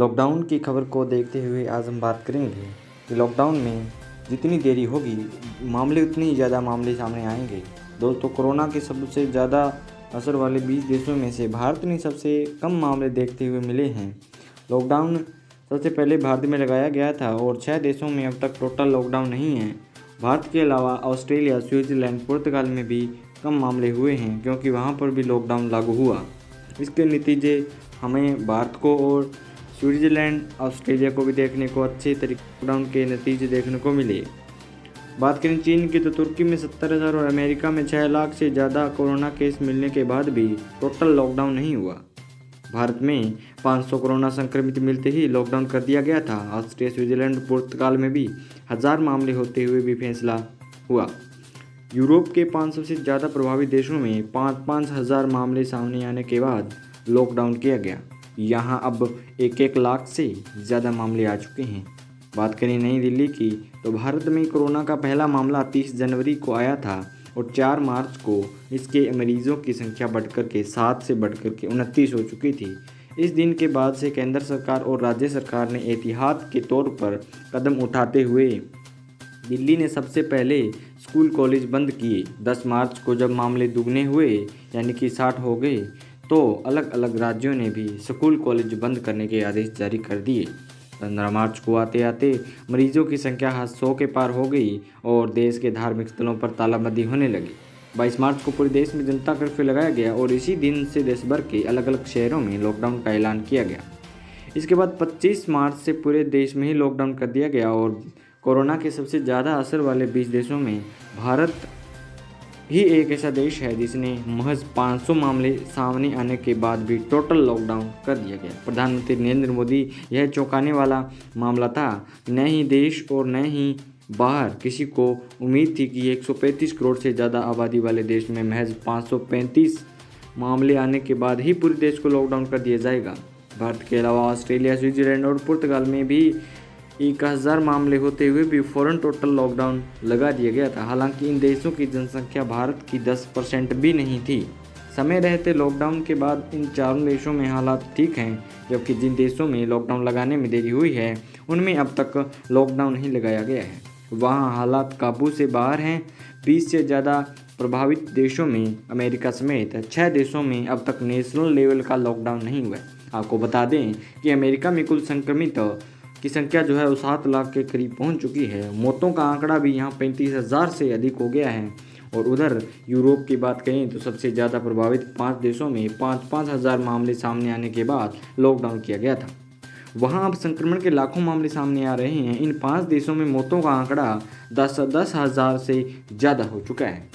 Lockdown की खबर को देखते हुए आज हम बात करेंगे कि लॉकडाउन में जितनी देरी होगी मामले उतनी ही ज़्यादा मामले सामने आएंगे। दोस्तों, कोरोना के सबसे ज़्यादा असर वाले 20 देशों में से भारत में सबसे कम मामले देखते हुए मिले हैं। लॉकडाउन सबसे पहले भारत में लगाया गया था और 6 देशों में अब तक टोटल लॉकडाउन नहीं है। भारत के अलावा ऑस्ट्रेलिया, स्विट्ज़रलैंड, पुर्तगाल में भी कम मामले हुए हैं क्योंकि वहाँ पर भी लॉकडाउन लागू हुआ। इसके नतीजे हमें भारत को और स्विट्ज़रलैंड, ऑस्ट्रेलिया को भी देखने को अच्छे तरीके लॉकडाउन के नतीजे देखने को मिले। बात करें चीन की तो तुर्की में 70,000 और अमेरिका में 6 लाख से ज़्यादा कोरोना केस मिलने के बाद भी टोटल लॉकडाउन नहीं हुआ। भारत में 500 कोरोना संक्रमित मिलते ही लॉकडाउन कर दिया गया था। ऑस्ट्रिया, स्विट्ज़रलैंड, पुर्तगाल में भी 1000 मामले होते हुए भी फैसला हुआ। यूरोप के 500 से ज़्यादा प्रभावित देशों में 5-5 हज़ार मामले सामने आने के बाद लॉकडाउन किया गया। यहाँ अब 1-1 लाख से ज़्यादा मामले आ चुके हैं। बात करें नई दिल्ली की तो भारत में कोरोना का पहला मामला 30 जनवरी को आया था और 4 मार्च को इसके मरीजों की संख्या बढ़कर के 7 से बढ़कर के 29 हो चुकी थी। इस दिन के बाद से केंद्र सरकार और राज्य सरकार ने एहतियात के तौर पर कदम उठाते हुए दिल्ली ने सबसे पहले स्कूल कॉलेज बंद किए। 10 मार्च को जब मामले दुगने हुए यानी कि 60 हो गए तो अलग अलग राज्यों ने भी स्कूल कॉलेज बंद करने के आदेश जारी कर दिए। 15 मार्च को आते आते मरीजों की संख्या 100 के पार हो गई और देश के धार्मिक स्थलों पर तालाबंदी होने लगी। 22 मार्च को पूरे देश में जनता कर्फ्यू लगाया गया और इसी दिन से देश भर के अलग अलग शहरों में लॉकडाउन का ऐलान किया गया। इसके बाद 25 मार्च से पूरे देश में ही लॉकडाउन कर दिया गया और कोरोना के सबसे ज़्यादा असर वाले 20 देशों में भारत ही एक ऐसा देश है जिसने महज 500 मामले सामने आने के बाद भी टोटल लॉकडाउन कर दिया गया। प्रधानमंत्री नरेंद्र मोदी, यह चौंकाने वाला मामला था। न ही देश और न ही बाहर किसी को उम्मीद थी कि 135 करोड़ से ज़्यादा आबादी वाले देश में महज 535 मामले आने के बाद ही पूरे देश को लॉकडाउन कर दिया जाएगा। भारत के अलावा ऑस्ट्रेलिया, स्विट्ज़रलैंड और पुर्तगाल में भी 1000 मामले होते हुए भी फ़ौरन टोटल लॉकडाउन लगा दिया गया था। हालांकि इन देशों की जनसंख्या भारत की 10% भी नहीं थी। समय रहते लॉकडाउन के बाद इन चारों देशों में हालात ठीक हैं, जबकि जिन देशों में लॉकडाउन लगाने में देरी हुई है उनमें अब तक लॉकडाउन नहीं लगाया गया है। वहाँ हालात काबू से बाहर हैं। 20 से ज़्यादा प्रभावित देशों में अमेरिका समेत 6 देशों में अब तक नेशनल लेवल का लॉकडाउन नहीं हुआ है। आपको बता दें कि अमेरिका में कुल संक्रमित की संख्या जो है वो 7 लाख के करीब पहुंच चुकी है। मौतों का आंकड़ा भी यहाँ 35,000 से अधिक हो गया है। और उधर यूरोप की बात करें तो सबसे ज़्यादा प्रभावित 5 देशों में 5-5 हज़ार मामले सामने आने के बाद लॉकडाउन किया गया था। वहाँ अब संक्रमण के लाखों मामले सामने आ रहे हैं। इन 5 देशों में मौतों का आंकड़ा 10 हज़ार से ज़्यादा हो चुका है।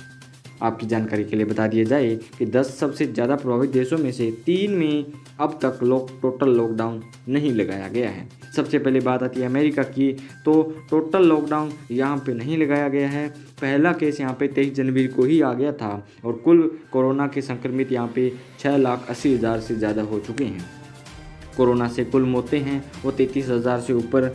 आपकी जानकारी के लिए बता दिया जाए कि 10 सबसे ज़्यादा प्रभावित देशों में से 3 में अब तक टोटल लॉकडाउन नहीं लगाया गया है। सबसे पहले बात आती है अमेरिका की, तो टोटल लॉकडाउन यहाँ पे नहीं लगाया गया है। पहला केस यहाँ पे 23 जनवरी को ही आ गया था और कुल कोरोना के संक्रमित यहाँ पे 6,80,000 से ज़्यादा हो चुके हैं। कोरोना से कुल मौतें हैं वो 33,000 से ऊपर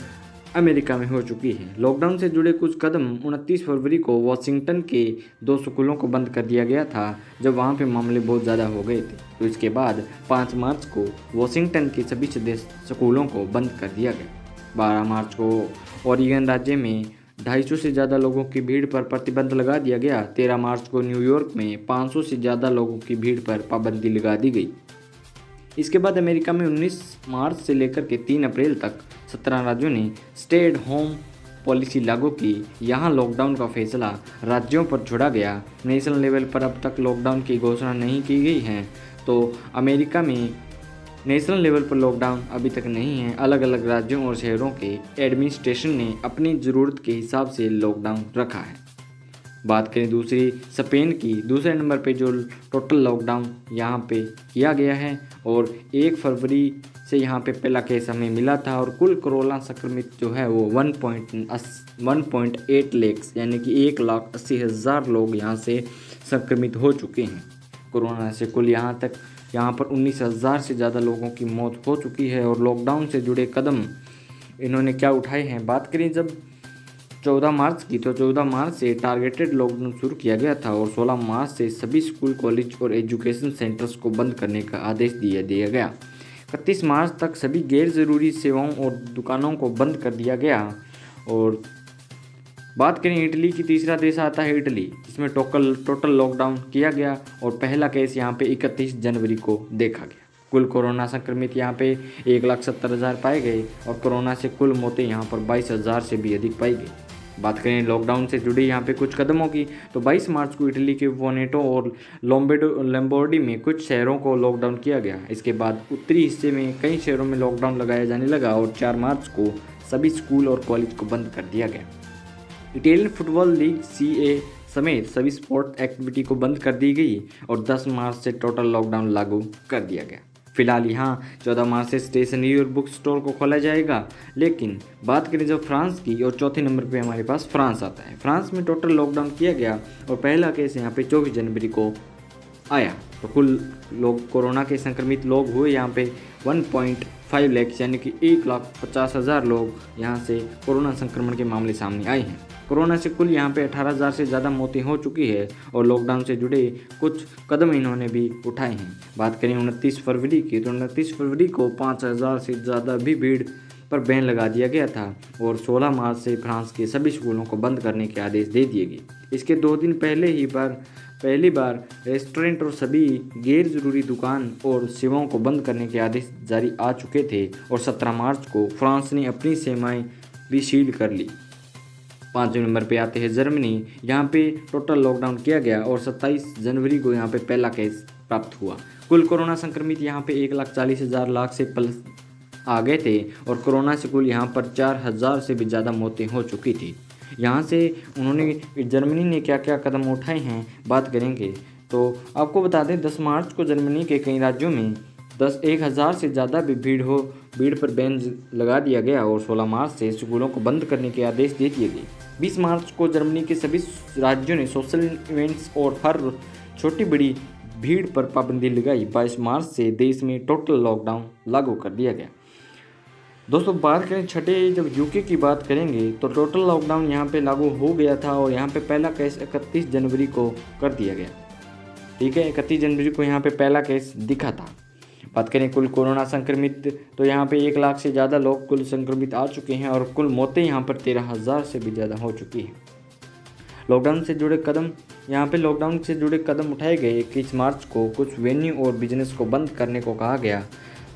अमेरिका में हो चुकी है। लॉकडाउन से जुड़े कुछ कदम 29 फरवरी को वॉशिंगटन के 2 स्कूलों को बंद कर दिया गया था जब वहां पे मामले बहुत ज़्यादा हो गए थे। तो इसके बाद 5 मार्च को वॉशिंगटन के सभी स्कूलों को बंद कर दिया गया। 12 मार्च को ओरिगन राज्य में 250 से ज़्यादा लोगों की भीड़ पर प्रतिबंध लगा दिया गया। 13 मार्च को न्यूयॉर्क में 500 से ज़्यादा लोगों की भीड़ पर पाबंदी लगा दी गई। इसके बाद अमेरिका में 19 मार्च से लेकर के 3 अप्रैल तक 17 राज्यों ने स्टे एट होम पॉलिसी लागू की। यहाँ लॉकडाउन का फैसला राज्यों पर छोड़ा गया। नेशनल लेवल पर अब तक लॉकडाउन की घोषणा नहीं की गई है। तो अमेरिका में नेशनल लेवल पर लॉकडाउन अभी तक नहीं है। अलग अलग राज्यों और शहरों के एडमिनिस्ट्रेशन ने अपनी ज़रूरत के हिसाब से लॉकडाउन रखा है। बात करें दूसरी स्पेन की, दूसरे नंबर पे जो टोटल लॉकडाउन यहाँ पे किया गया है और 1 फरवरी से यहाँ पे पहला केस हमें मिला था और कुल कोरोना संक्रमित जो है वो 1.8 लाख यानी कि 1,80,000 लोग यहाँ से संक्रमित हो चुके हैं कोरोना से। कुल यहाँ पर 19,000 से ज़्यादा लोगों की मौत हो चुकी है। और लॉकडाउन से जुड़े कदम इन्होंने क्या उठाए हैं, बात करें जब 14 मार्च की, तो 14 मार्च से टारगेटेड लॉकडाउन शुरू किया गया था और 16 मार्च से सभी स्कूल, कॉलेज और एजुकेशन सेंटर्स को बंद करने का आदेश दिया गया। 31 मार्च तक सभी गैर ज़रूरी सेवाओं और दुकानों को बंद कर दिया गया। और बात करें इटली की, तीसरा देश आता है इटली, जिसमें टोटल लॉकडाउन किया गया और पहला केस यहाँ पे 31 जनवरी को देखा गया। कुल कोरोना संक्रमित यहाँ पे 1,70,000 पाए गए और कोरोना से कुल मौतें यहाँ पर 22,000 से भी अधिक पाई गई। बात करें लॉकडाउन से जुड़ी यहाँ पे कुछ कदमों की, तो 22 मार्च को इटली के वेनेटो और लॉम्बार्डी में कुछ शहरों को लॉकडाउन किया गया। इसके बाद उत्तरी हिस्से में कई शहरों में लॉकडाउन लगाया जाने लगा और 4 मार्च को सभी स्कूल और कॉलेज को बंद कर दिया गया। इटालियन फुटबॉल लीग CA समेत सभी स्पोर्ट एक्टिविटी को बंद कर दी गई और 10 मार्च से टोटल लॉकडाउन लागू कर दिया गया। फिलहाल यहाँ 14 मार्च से स्टेशनरी और बुक स्टोर को खोला जाएगा। लेकिन बात करें जब फ्रांस की, और चौथे नंबर पे हमारे पास फ्रांस आता है। फ्रांस में टोटल लॉकडाउन किया गया और पहला केस यहाँ पे 24 जनवरी को आया। तो कुल लोग कोरोना के संक्रमित लोग हुए यहाँ पे 1.5 लाख, यानी कि 1,50,000 लोग यहाँ से कोरोना संक्रमण के मामले सामने आए हैं। कोरोना से कुल यहाँ पे 18,000 से ज़्यादा मौतें हो चुकी है और लॉकडाउन से जुड़े कुछ कदम इन्होंने भी उठाए हैं। बात करें 29 फरवरी की, तो 29 फरवरी को 5,000 से ज़्यादा भी भीड़ पर बैन लगा दिया गया था और 16 मार्च से फ्रांस के सभी स्कूलों को बंद करने के आदेश दे दिए गए। इसके 2 दिन पहली बार रेस्टोरेंट और सभी गैर ज़रूरी दुकान और सेवाओं को बंद करने के आदेश जारी आ चुके थे और 17 मार्च को फ्रांस ने अपनी सीमाएं भी सील कर ली। 5वें नंबर पे आते हैं जर्मनी। यहाँ पे टोटल लॉकडाउन किया गया और 27 जनवरी को यहाँ पे पहला केस प्राप्त हुआ। कुल कोरोना संक्रमित यहाँ पे 1,40,000 लाख से प्लस आ गए थे और कोरोना से कुल यहाँ पर 4,000 से भी ज़्यादा मौतें हो चुकी थी। यहाँ से जर्मनी ने क्या क्या कदम उठाए हैं बात करेंगे। तो आपको बता दें 10 मार्च को जर्मनी के कई राज्यों में 1,000 से ज़्यादा भी भीड़ पर बैन लगा दिया गया और 16 मार्च से स्कूलों को बंद करने के आदेश दे दिए गए। 20 मार्च को जर्मनी के सभी राज्यों ने सोशल इवेंट्स और हर छोटी बड़ी भीड़ पर पाबंदी लगाई। 22 मार्च से देश में टोटल लॉकडाउन लागू कर दिया गया। दोस्तों बात करें छठे, जब यूके की बात करेंगे तो टोटल लॉकडाउन यहाँ पे लागू हो गया था और यहाँ पे पहला केस 31 जनवरी को कर दिया गया। ठीक है, 31 जनवरी को यहाँ पे पहला केस दिखा था। बात करें कुल कोरोना संक्रमित, तो यहाँ पे 1 लाख से ज़्यादा लोग कुल संक्रमित आ चुके हैं और कुल मौतें यहाँ पर 13,000 से भी ज़्यादा हो चुकी हैं। लॉकडाउन से जुड़े कदम उठाए गए। 21 मार्च को कुछ वेन्यू और बिजनेस को बंद करने को कहा गया।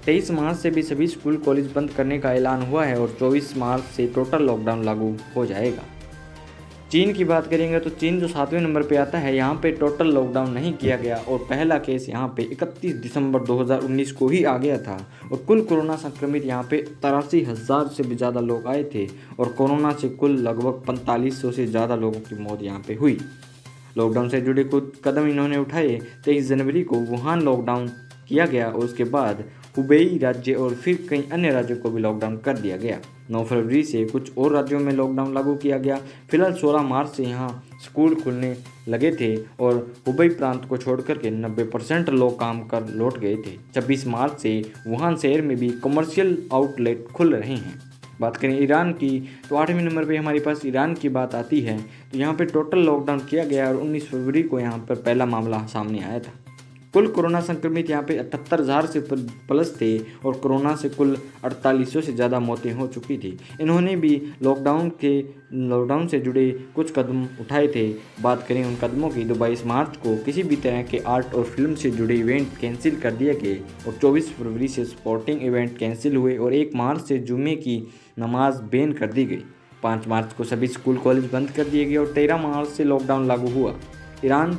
23 मार्च से भी सभी स्कूल कॉलेज बंद करने का ऐलान हुआ है और 24 मार्च से टोटल लॉकडाउन लागू हो जाएगा। चीन की बात करेंगे तो चीन जो 7वें नंबर पे आता है, यहाँ पे टोटल लॉकडाउन नहीं किया गया और पहला केस यहाँ पे 31 दिसंबर 2019 को ही आ गया था और कुल कोरोना संक्रमित यहाँ पे 83,000 से भी ज़्यादा लोग आए थे और कोरोना से कुल लगभग 4500 से ज़्यादा लोगों की मौत यहाँ पे हुई। लॉकडाउन से जुड़े कुछ कदम इन्होंने उठाए। 23 जनवरी को वुहान लॉकडाउन किया गया और उसके बाद हुबेई राज्य और फिर कई अन्य राज्यों को भी लॉकडाउन कर दिया गया। 9 फरवरी से कुछ और राज्यों में लॉकडाउन लागू किया गया। फिलहाल 16 मार्च से यहाँ स्कूल खुलने लगे थे और हुबेई प्रांत को छोड़कर के 90% लोग काम कर लौट गए थे। 26 मार्च से वुहान शहर में भी कमर्शियल आउटलेट खुल रहे हैं। बात करें ईरान की, तो 8वें नंबर पे हमारे पास ईरान की बात आती है। तो यहाँ पे टोटल लॉकडाउन किया गया और 19 फरवरी को यहाँ पर पहला मामला सामने आया था। कुल कोरोना संक्रमित यहाँ पे 78,000 से प्लस थे और कोरोना से कुल 4800 से ज़्यादा मौतें हो चुकी थी। इन्होंने भी लॉकडाउन से जुड़े कुछ कदम उठाए थे। बात करें उन कदमों की, तो 22 मार्च को किसी भी तरह के आर्ट और फिल्म से जुड़े इवेंट कैंसिल कर दिए गए और 24 फरवरी से स्पोर्टिंग इवेंट कैंसिल हुए और 1 मार्च से जुम्मे की नमाज बैन कर दी गई। 5 मार्च को सभी स्कूल कॉलेज बंद कर दिए गए और 13 मार्च से लॉकडाउन लागू हुआ। ईरान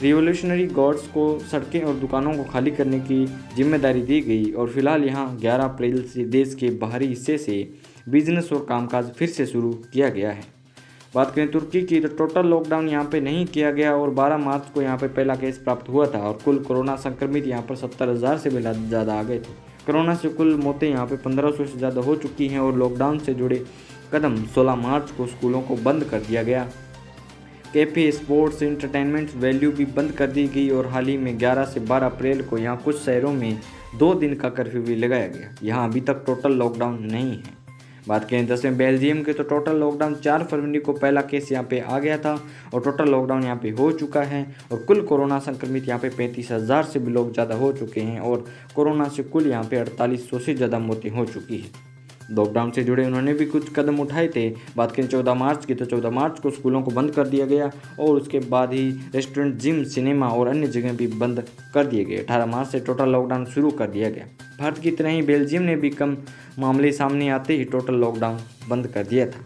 रिवोल्यूशनरी गार्ड्स को सड़कें और दुकानों को खाली करने की जिम्मेदारी दी गई और फिलहाल यहाँ 11 अप्रैल से देश के बाहरी हिस्से से बिजनेस और कामकाज फिर से शुरू किया गया है। बात करें तुर्की की, तो टोटल लॉकडाउन यहाँ पे नहीं किया गया और 12 मार्च को यहाँ पे पहला केस प्राप्त हुआ था और कुल कोरोना संक्रमित यहाँ पर 70,000 से भी ज़्यादा आ गए थे। कोरोना से कुल मौतें यहाँ पे 1500 से ज़्यादा हो चुकी हैं और लॉकडाउन से जुड़े कदम 16 मार्च को स्कूलों को बंद कर दिया गया। कैफ़े, स्पोर्ट्स, एंटरटेनमेंट वैल्यू भी बंद कर दी गई और हाल ही में 11 से 12 अप्रैल को यहाँ कुछ शहरों में 2 दिन का कर्फ्यू भी लगाया गया। यहाँ अभी तक टोटल लॉकडाउन नहीं है। बात करें 10वें बेल्जियम के तो टोटल लॉकडाउन 4 फरवरी को पहला केस यहाँ पे आ गया था और टोटल लॉकडाउन यहाँ पे हो चुका है और कुल कोरोना संक्रमित यहाँ पे 35,000 से भी लोग ज़्यादा हो चुके हैं और कोरोना से कुल यहाँ पे 4800 से ज़्यादा मौतें हो चुकी है। लॉकडाउन से जुड़े उन्होंने भी कुछ कदम उठाए थे। बात करें 14 मार्च की तो 14 मार्च को स्कूलों को बंद कर दिया गया और उसके बाद ही रेस्टोरेंट, जिम, सिनेमा और अन्य जगह भी बंद कर दिए गए। 18 मार्च से टोटल लॉकडाउन शुरू कर दिया गया। भारत की तरह ही बेल्जियम ने भी कम मामले सामने आते ही टोटल लॉकडाउन बंद कर दिया था।